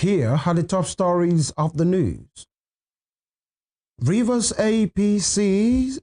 Here are the top stories of the news. Rivers APC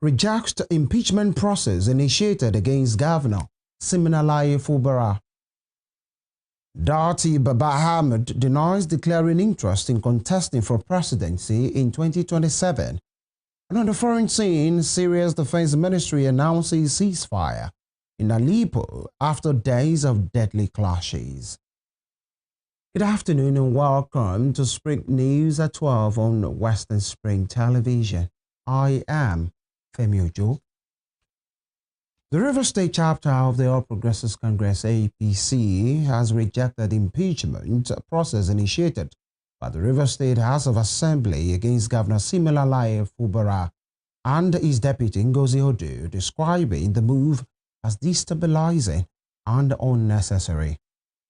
rejects the impeachment process initiated against Governor Siminalayi Fubara. Datti Baba-ahmed denies declaring interest in contesting for presidency in 2027. And on the foreign scene, Syria's defense ministry announces ceasefire in Aleppo after days of deadly clashes. Good afternoon and welcome to Spring News at 12 on Western Spring Television. I am Femi Ojo. The Rivers State chapter of the All Progressives Congress APC has rejected the impeachment process initiated by the Rivers State House of Assembly against Governor Siminalayi Fubara and his deputy Ngozi Odu, describing the move as destabilizing and unnecessary.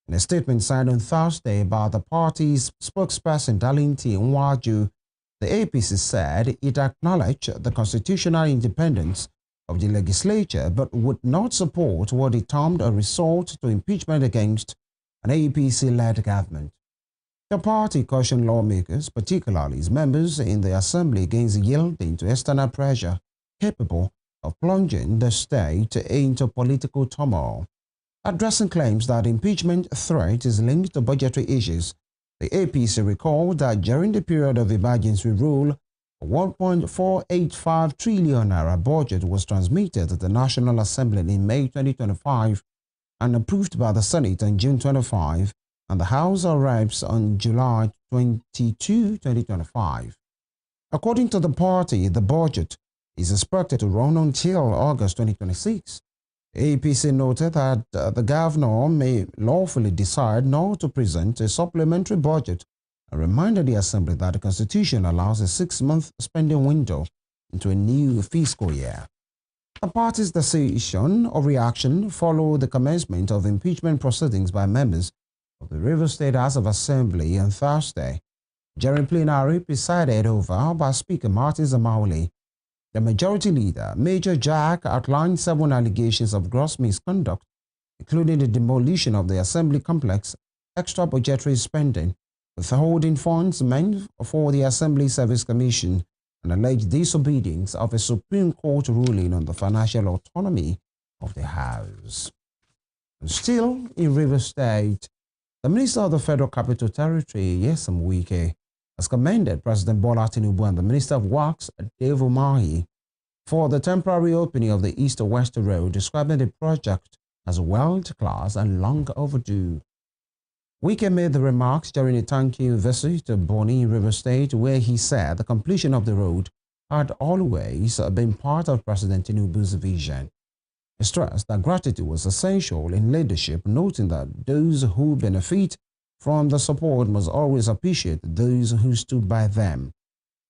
In a statement signed on Thursday by the party's spokesperson Dalinti Nwaju, the APC said it acknowledged the constitutional independence of the legislature but would not support what it termed a resort to impeachment against an APC-led government. The party cautioned lawmakers, particularly its members in the assembly, against yielding to external pressure capable of plunging the state into political turmoil. Addressing claims that impeachment threat is linked to budgetary issues, the APC recalled that during the period of emergency rule, a 1.485 trillion naira budget was transmitted to the National Assembly in May 2025 and approved by the Senate on June 25 and the House of Reps on July 22, 2025. According to the party, the budget is expected to run until August 2026. APC noted that the governor may lawfully decide not to present a supplementary budget and reminded the Assembly that the Constitution allows a 6-month spending window into a new fiscal year. The party's decision or reaction followed the commencement of impeachment proceedings by members of the Rivers State House of Assembly on Thursday. During plenary presided over by Speaker Martin Zamauli, the majority leader, Major Jack, outlined 7 allegations of gross misconduct, including the demolition of the Assembly complex, extra budgetary spending, withholding funds meant for the Assembly Service Commission, and alleged disobedience of a Supreme Court ruling on the financial autonomy of the House. And still in Rivers State, the Minister of the Federal Capital Territory, Nyesom Wike, has commended President Bola Tinubu and the Minister of Works, Dave Umahi, for the temporary opening of the East-West Road, describing the project as world-class and long overdue. Wike made the remarks during a thank-you visit to Bonny, River State, where he said the completion of the road had always been part of President Tinubu's vision. He stressed that gratitude was essential in leadership, noting that those who benefit from the support must always appreciate those who stood by them.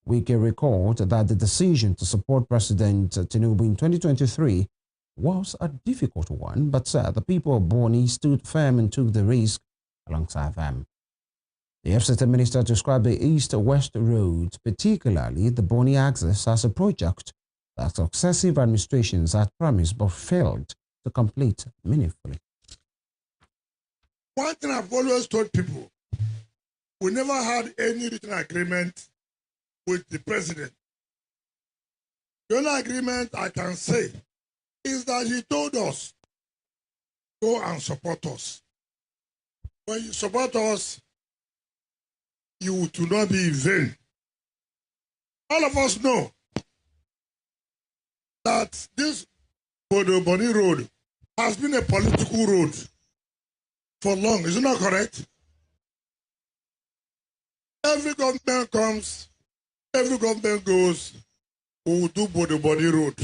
Wike recalled that the decision to support President Tinubu in 2023 was a difficult one, but said the people of Bonny stood firm and took the risk alongside them. The FCT minister described the East-West Road, particularly the Bonny axis, as a project that successive administrations had promised but failed to complete meaningfully. One thing I've always told people, we never had any written agreement with the president. The only agreement I can say is that he told us, go and support us. When you support us, you will not be in vain. All of us know that this Bonny Road has been a political road for long. Is it not correct? Every government comes, every government goes, we will do Bonny Road.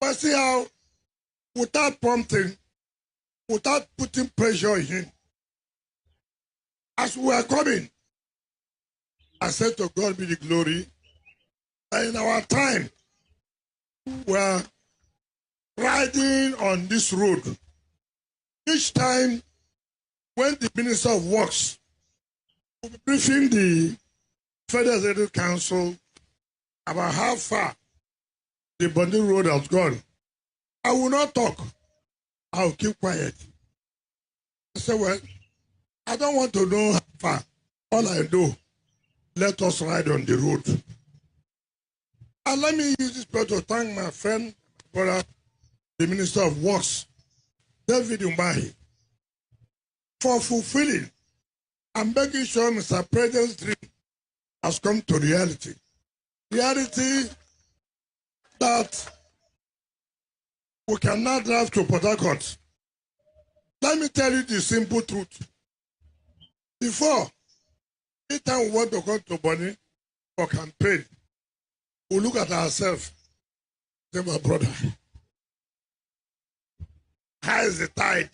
But see how, without prompting, without putting pressure on him, as we were coming, I said to God be the glory, that in our time, we are riding on this road. Each time, when the Minister of Works will be briefing the Federal Executive Council about how far the Bonny Road has gone, I will not talk. I'll keep quiet. I said, well, I don't want to know how far. All I know, let us ride on the road. And let me use this prayer to thank my friend, brother, the Minister of Works, David Umahi, for fulfilling and making sure Mr. President's dream has come to reality. Reality that we cannot drive to Port Harcourt. Let me tell you the simple truth. Before, anytime we want to go to Bonny for campaign, we look at ourselves, say, my brother, how is the tide?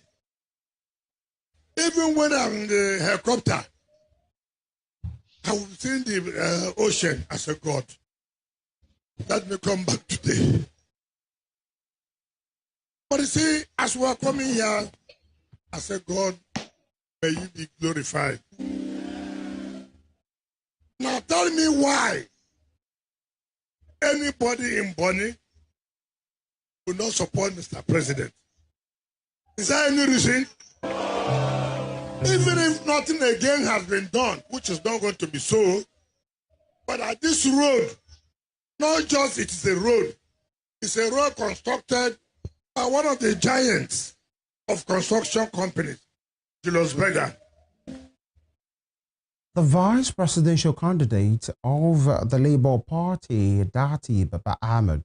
Even when I'm in the helicopter, I will see the ocean as a God. Let me come back today. But you see, as we are coming here, I said, God, may you be glorified. Now tell me why anybody in Bonny will not support Mr. President. Is there any reason? Even if nothing again has been done, which is not going to be so, but at this road, not just it is a road, it's a road constructed by one of the giants of construction companies, Julius Berger. The vice presidential candidate of the Labour Party, Datti, baba-ahmed,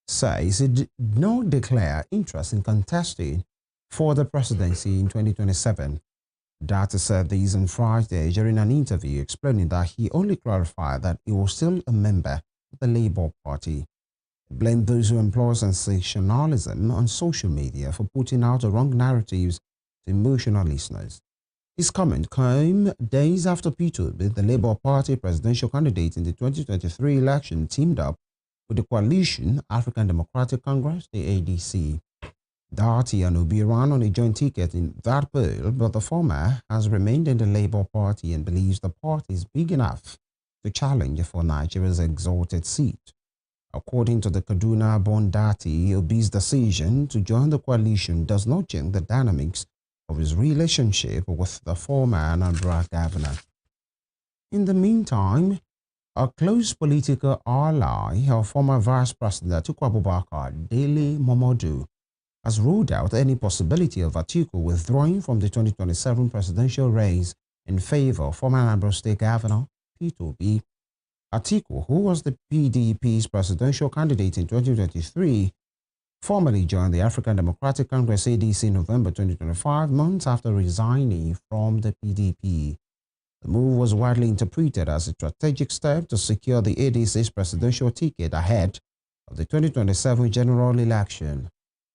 says he did not declare interest in contesting for the presidency in 2027. Datti said this on Friday during an interview, explaining that he only clarified that he was still a member of the Labour Party. He blamed those who employ sensationalism on social media for putting out the wrong narratives to emotional listeners. His comment came days after Peter Obi, the Labour Party presidential candidate in the 2023 election, teamed up with the coalition African Democratic Congress, the ADC. Datti and Obi ran on a joint ticket in that poll, but the former has remained in the Labour Party and believes the party is big enough to challenge for Nigeria's exalted seat. According to the Kaduna-born Datti, Obi's decision to join the coalition does not change the dynamics of his relationship with the former Anambra governor. In the meantime, a close political ally of former Vice President Atiku Abubakar, Dele Momodu, has ruled out any possibility of Atiku withdrawing from the 2027 presidential race in favor of former Anambra State Governor Peter Obi. Atiku, who was the PDP's presidential candidate in 2023, formally joined the African Democratic Congress ADC in November 2025, months after resigning from the PDP. The move was widely interpreted as a strategic step to secure the ADC's presidential ticket ahead of the 2027 general election.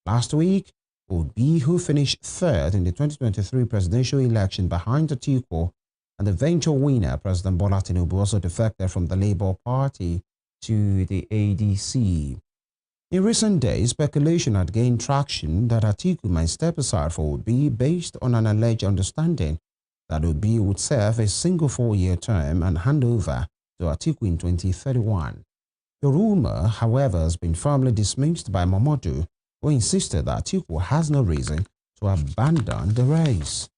Last week, Obi, who finished third in the 2023 presidential election behind Atiku, and the eventual winner, President Bola Tinubu, also defected from the Labour Party to the ADC. In recent days, speculation had gained traction that Atiku might step aside for Obi based on an alleged understanding that Obi would serve a single 4-year term and hand over to Atiku in 2031. The rumor, however, has been firmly dismissed by Momodu, who insisted that Atiku has no reason to abandon the race.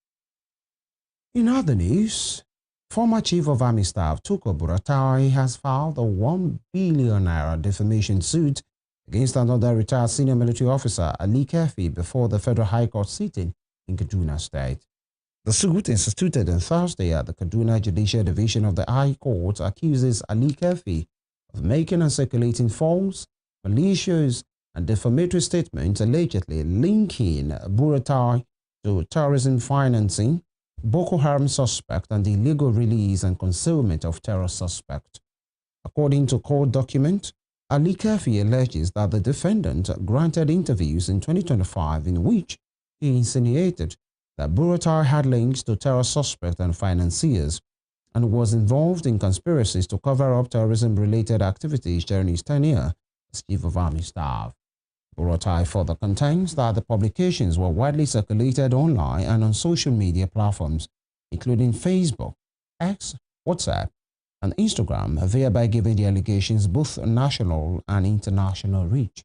In other news, former Chief of Army Staff Tukur Buratai has filed a $1 billion defamation suit against another retired senior military officer, Ali Kefi, before the Federal High Court sitting in Kaduna State. The suit, instituted on Thursday at the Kaduna Judicial Division of the High Court, accuses Ali Kefi of making and circulating false, malicious, and defamatory statements allegedly linking Buratai to terrorism financing, Boko Haram suspect, and the illegal release and concealment of terror suspect. According to court document, Ali Kefi alleges that the defendant granted interviews in 2025 in which he insinuated that Buratai had links to terror suspects and financiers and was involved in conspiracies to cover up terrorism-related activities during his tenure as Chief of Army Staff. Buratai further contends that the publications were widely circulated online and on social media platforms, including Facebook, X, WhatsApp, and Instagram, thereby giving the allegations both national and international reach.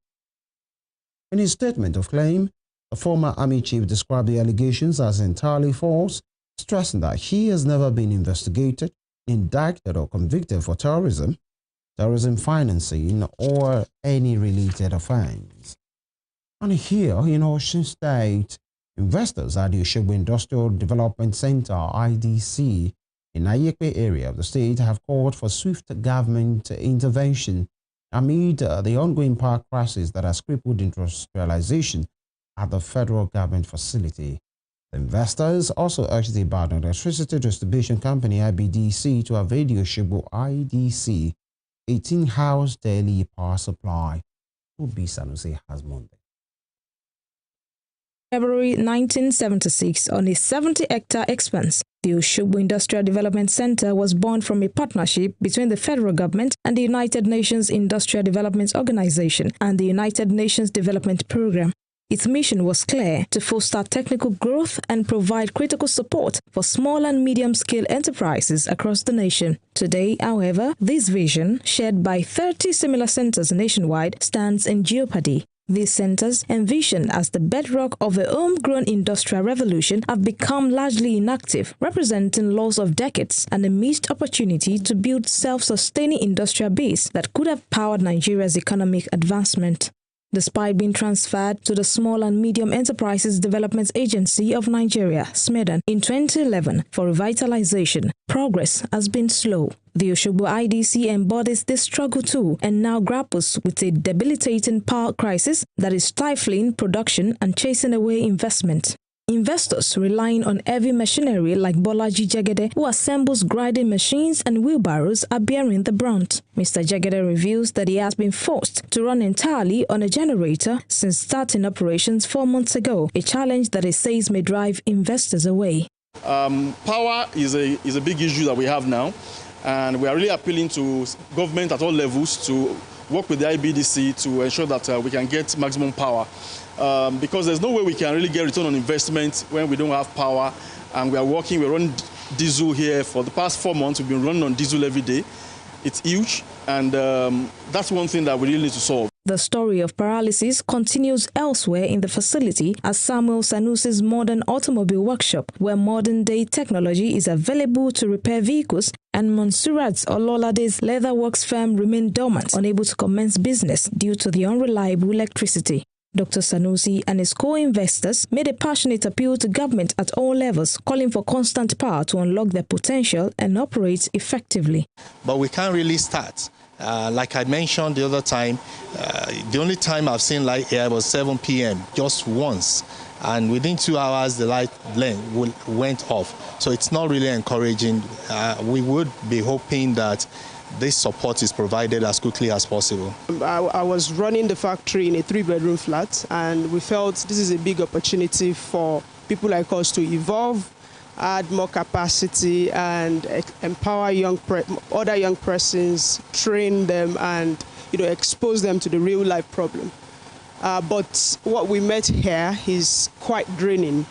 In his statement of claim, the former Army chief described the allegations as entirely false stressing that he has never been investigated, indicted, or convicted for terrorism financing, or any related offense. And here in Osun State, investors at the Osogbo Industrial Development Center, IDC, in Ayekpe area of the state have called for swift government intervention amid the ongoing power crisis that has crippled industrialization at the federal government facility. The investors also urged the Ibadan Electricity Distribution Company, IBDC, to avail the Osogbo IDC 18-house daily power supply. Obi Sanusi has Monday. February 1976, on a 70-hectare expanse, the Osogbo Industrial Development Center was born from a partnership between the federal government and the United Nations Industrial Development Organization and the United Nations Development Program. Its mission was clear: to foster technical growth and provide critical support for small and medium-scale enterprises across the nation. Today, however, this vision, shared by 30 similar centers nationwide, stands in jeopardy. These centers, envisioned as the bedrock of a homegrown industrial revolution, have become largely inactive, representing loss of decades and a missed opportunity to build self-sustaining industrial base that could have powered Nigeria's economic advancement. Despite being transferred to the Small and Medium Enterprises Development Agency of Nigeria, SMEDAN, in 2011 for revitalization, progress has been slow. The Osogbo IDC embodies this struggle too and now grapples with a debilitating power crisis that is stifling production and chasing away investment. Investors relying on heavy machinery like Bolaji Jegede, who assembles grinding machines and wheelbarrows, are bearing the brunt. Mr. Jegede reveals that he has been forced to run entirely on a generator since starting operations 4 months ago, a challenge that he says may drive investors away. Power is a big issue that we have now, and we are really appealing to government at all levels to work with the IBDC to ensure that we can get maximum power. Because there's no way we can really get return on investment when we don't have power, and we run diesel here. For the past 4 months, we've been running on diesel every day. It's huge, and that's one thing that we really need to solve. The story of paralysis continues elsewhere in the facility at Samuel Sanusi's modern automobile workshop, where modern-day technology is available to repair vehicles, and Monsurat's Ololade's leatherworks firm remained dormant, unable to commence business due to the unreliable electricity. Dr. Sanusi and his co-investors made a passionate appeal to government at all levels, calling for constant power to unlock their potential and operate effectively. But we can't really start. Like I mentioned the other time, the only time I've seen light here was 7 p.m., just once. And within 2 hours, the light went off. So it's not really encouraging. We would be hoping that this support is provided as quickly as possible. I was running the factory in a 3-bedroom flat, and we felt this is a big opportunity for people like us to evolve, add more capacity, and empower other young persons, train them, and expose them to the real-life problem. But what we met here is quite draining.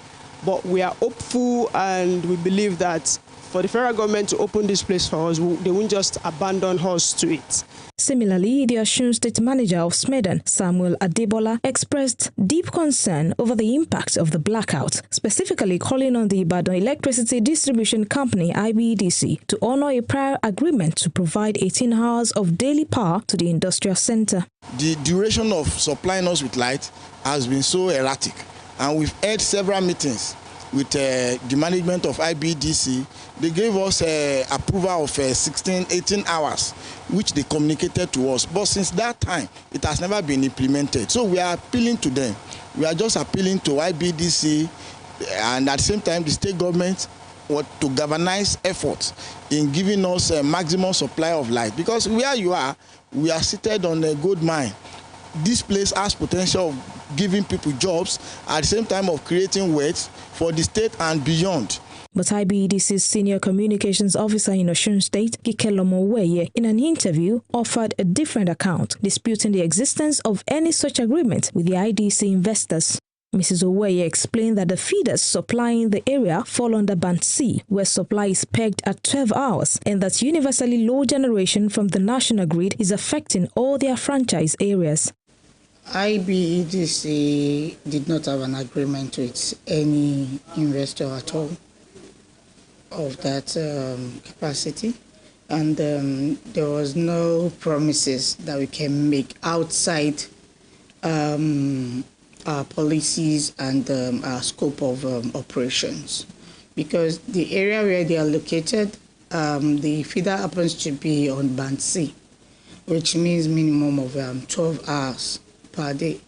But we are hopeful, and we believe that for the federal government to open this place for us, they won't just abandon us to it. Similarly, the Osun State Manager of SMEDAN, Samuel Adebola, expressed deep concern over the impact of the blackout, specifically calling on the Ibadan Electricity Distribution Company, IBEDC, to honor a prior agreement to provide 18 hours of daily power to the industrial center. The duration of supplying us with light has been so erratic, and we've had several meetings with the management of IBDC. They gave us approval of 18 hours, which they communicated to us. But since that time, it has never been implemented. So we are appealing to them. We are just appealing to IBDC and at the same time the state government to galvanize efforts in giving us a maximum supply of light. Because where you are, we are seated on a gold mine. This place has potential of giving people jobs at the same time of creating wealth for the state and beyond. But IBEDC's senior communications officer in Osun State, Kikelomo Weye, in an interview offered a different account, disputing the existence of any such agreement with the IDC investors. Mrs. Oweye explained that the feeders supplying the area fall under Band C, where supply is pegged at 12 hours, and that universally low generation from the national grid is affecting all their franchise areas. IBEDC did not have an agreement with any investor at all. of that capacity, and there was no promises that we can make outside our policies and our scope of operations, because the area where they are located, the feeder happens to be on Band C, which means minimum of 12 hours per day,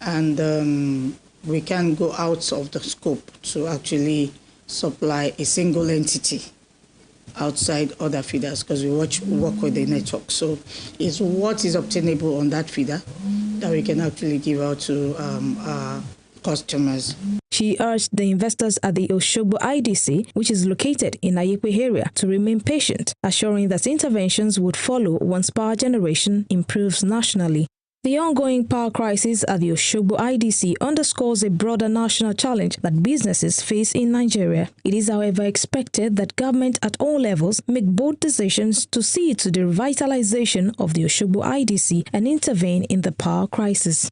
and we can't go out of the scope to actually supply a single entity outside other feeders, because we work with the network. So it's what is obtainable on that feeder that we can actually give out to our customers. She urged the investors at the Oshogbo IDC, which is located in Ayekwe area, to remain patient, assuring that interventions would follow once power generation improves nationally. The ongoing power crisis at the Oshogbo IDC underscores a broader national challenge that businesses face in Nigeria. It is, however, expected that government at all levels make bold decisions to see to the revitalization of the Oshogbo IDC and intervene in the power crisis.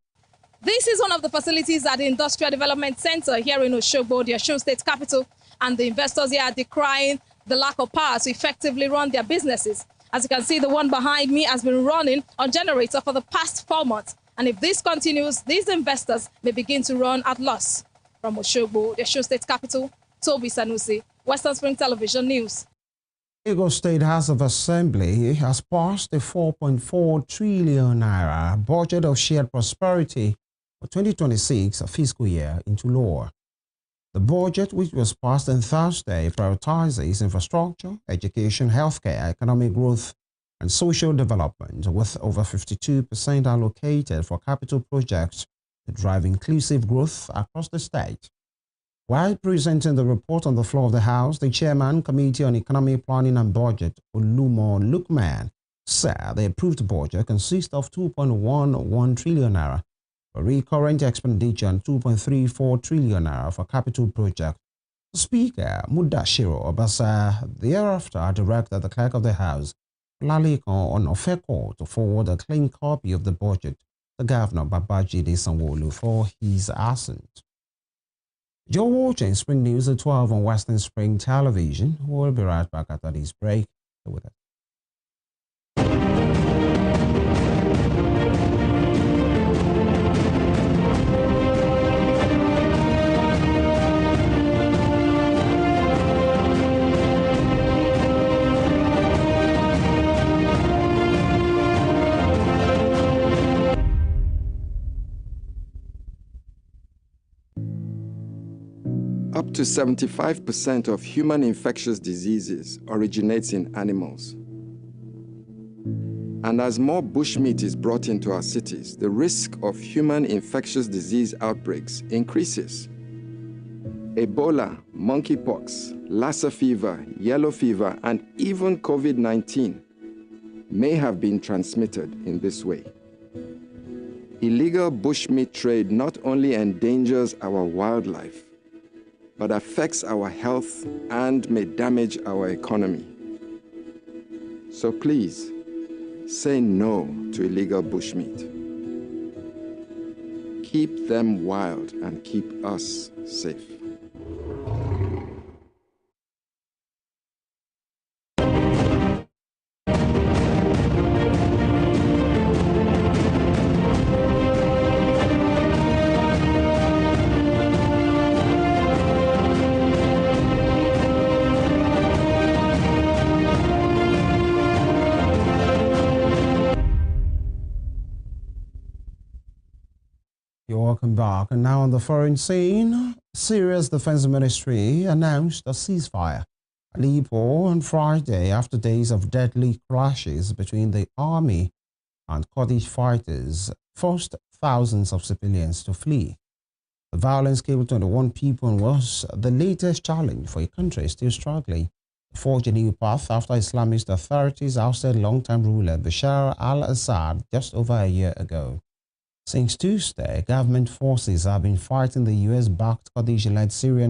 This is one of the facilities at the Industrial Development Center here in Oshogbo, the Osun State capital, and the investors here are decrying the lack of power to effectively run their businesses. As you can see, the one behind me has been running on generator for the past 4 months. And if this continues, these investors may begin to run at loss. From Oshogbo, the Osun State capital, Toby Sanusi, Western Spring Television News. Lagos State House of Assembly has passed a 4.4 trillion naira budget of shared prosperity for 2026 fiscal year into law. The budget, which was passed on Thursday, prioritizes infrastructure, education, healthcare, economic growth, and social development, with over 52% allocated for capital projects to drive inclusive growth across the state. While presenting the report on the floor of the House, the Chairman, Committee on Economic Planning and Budget, Olumo Lukman, said the approved budget consists of 2.11 trillion naira for recurrent expenditure and 2.34 trillion naira for capital projects. The Speaker, Mudashiro Obasa, thereafter directed the Clerk of the House, Laliko Onofeko, to forward a clean copy of the budget to Governor Babajide Sanwo-Olu for his assent. You're watching Spring News at 12 on Western Spring Television. We'll be right back after this break. Stay with us. Up to 75% of human infectious diseases originates in animals. And as more bushmeat is brought into our cities, the risk of human infectious disease outbreaks increases. Ebola, monkeypox, Lassa fever, yellow fever, and even COVID-19 may have been transmitted in this way. Illegal bushmeat trade not only endangers our wildlife, but affects our health and may damage our economy. So please, say no to illegal bushmeat. Keep them wild and keep us safe. Welcome back. And now on the foreign scene, Syria's defense ministry announced a ceasefire at Aleppo on Friday after days of deadly clashes between the army and Kurdish fighters forced thousands of civilians to flee. The violence killed 21 people and was the latest challenge for a country still struggling to forge a new path after Islamist authorities ousted longtime ruler Bashar al-Assad just over a year ago. Since Tuesday, government forces have been fighting the US-backed Kurdish-led Syrian